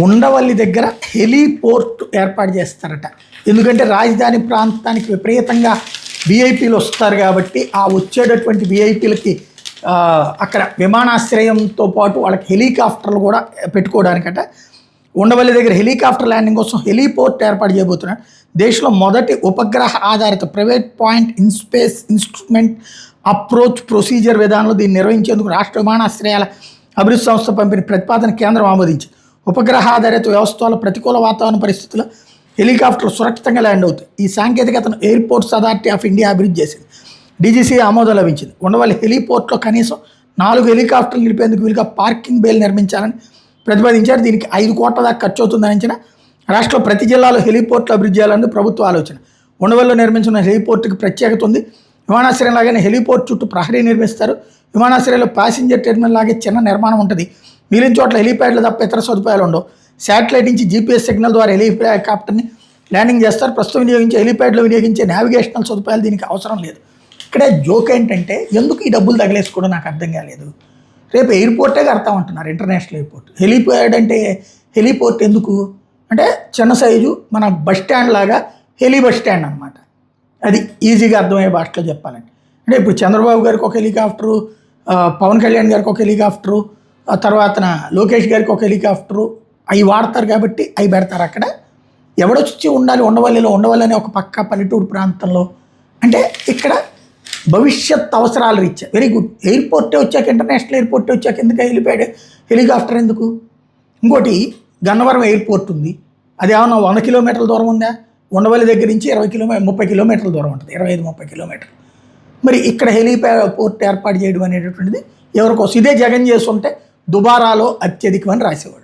ఉండవల్లి దగ్గర హెలీపోర్ట్ ఏర్పాటు చేస్తారట. ఎందుకంటే రాజధాని ప్రాంతానికి విపరీతంగా విఐపీలు వస్తారు కాబట్టి ఆ వచ్చేటటువంటి విఐపీలకి అక్కడ విమానాశ్రయంతో పాటు వాళ్ళకి హెలికాప్టర్లు కూడా పెట్టుకోవడానికట. ఉండవల్లి దగ్గర హెలికాప్టర్ ల్యాండింగ్ కోసం హెలీపోర్ట్ ఏర్పాటు చేయబోతున్నారు. దేశంలో మొదటి ఉపగ్రహ ఆధారిత private point in space instrument approach procedure విధానంలో దీన్ని నిర్వహించేందుకు రాష్ట్ర విమానాశ్రయాల అభివృద్ధి సంస్థ పంపిన ప్రతిపాదన కేంద్రం ఆమోదించింది. ఉపగ్రహ ఆధారిత వ్యవస్థలో ప్రతికూల వాతావరణ పరిస్థితుల్లో హెలికాప్టర్లు సురక్షితంగా ల్యాండ్ అవుతాయి. ఈ సాంకేతికతను ఎయిర్పోర్ట్స్ అథారిటీ ఆఫ్ ఇండియా అభివృద్ధి చేసింది. డీజీసీ ఆమోదం లభించింది. ఉండవల్లి హెలిపోర్ట్లో కనీసం 4 హెలికాప్టర్లు నిలిపేందుకు వీలుగా పార్కింగ్ బేలు నిర్మించాలని ప్రతిపాదించారు. దీనికి 5 కోట్ల దాకా ఖర్చు అవుతుందని అంచనా. రాష్ట్రంలో ప్రతి జిల్లాలో హెలిపోర్ట్లు అభివృద్ధి చేయాలని ప్రభుత్వ ఆలోచన. ఉండవల్లిలో నిర్మించిన హెలిపోర్ట్కి ప్రత్యేకత ఉంది. విమానాశ్రయం లాగానే హెలిపోర్ట్ చుట్టూ ప్రహరీ నిర్మిస్తారు. విమానాశ్రయంలో ప్యాసింజర్ టెర్మినల్ లాగే చిన్న నిర్మాణం ఉంటుంది. మిగిలిన చోట్ల హెలిప్యాడ్లు తప్ప ఇతర సదుపాయాలు ఉండవు. శాటిలైట్ నుంచి జీపీఎస్ సిగ్నల్ ద్వారా హెలికాప్టర్ని ల్యాండింగ్ చేస్తారు. ప్రస్తుతం వినియోగించే హెలిప్యాడ్లో వినియోగించే నావిగేషనల్ సదుపాయాలు దీనికి అవసరం లేదు. ఇక్కడే జోక్ ఏంటంటే ఎందుకు ఈ డబ్బులు తగిలేసుకోవడం నాకు అర్థం కాలేదు. రేపు ఎయిర్పోర్టే కడతామంటున్నారు, ఇంటర్నేషనల్ ఎయిర్పోర్ట్. హెలిప్యాడ్ అంటే హెలిపోర్ట్ ఎందుకు అంటే చిన్న సైజు మన బస్ స్టాండ్ లాగా హెలి బస్ స్టాండ్ అనమాట. అది ఈజీగా అర్థమయ్యే భాషలో చెప్పాలంటే. అంటే ఇప్పుడు చంద్రబాబు గారికి ఒక హెలికాప్టరు, పవన్ కళ్యాణ్ గారికి ఒక హెలికాప్టరు, ఆ తర్వాత లోకేష్ గారికి ఒక హెలికాప్టరు, అవి వాడతారు కాబట్టి అవి పెడతారు అక్కడ. ఎవడొచ్చి ఉండాలి ఉండవల్లిలో, ఉండవల్లి అనే ఒక పక్క పల్లెటూరు ప్రాంతంలో. అంటే ఇక్కడ భవిష్యత్ అవసరాలు రీత్యా వెరీ గుడ్. ఎయిర్పోర్టే వచ్చాక, ఇంటర్నేషనల్ ఎయిర్పోర్టే వచ్చాక ఎందుకు హెలిప్యాడ్, హెలికాప్టర్ ఎందుకు? ఇంకోటి గన్నవరం ఎయిర్పోర్ట్ ఉంది. అది ఏమన్నా 100 కిలోమీటర్ల దూరం ఉందా? ఉండవల్లి దగ్గర నుంచి 30 కిలోమీటర్ల దూరం ఉంటుంది, 25-30 కిలోమీటర్లు. మరి ఇక్కడ హెలిపోర్ట్ ఏర్పాటు చేయడం అనేటటువంటిది ఎవరికోసం? ఇదే జగన్ చేస్తుంటే దుబారాలో అత్యధికమని రాసేవాడు.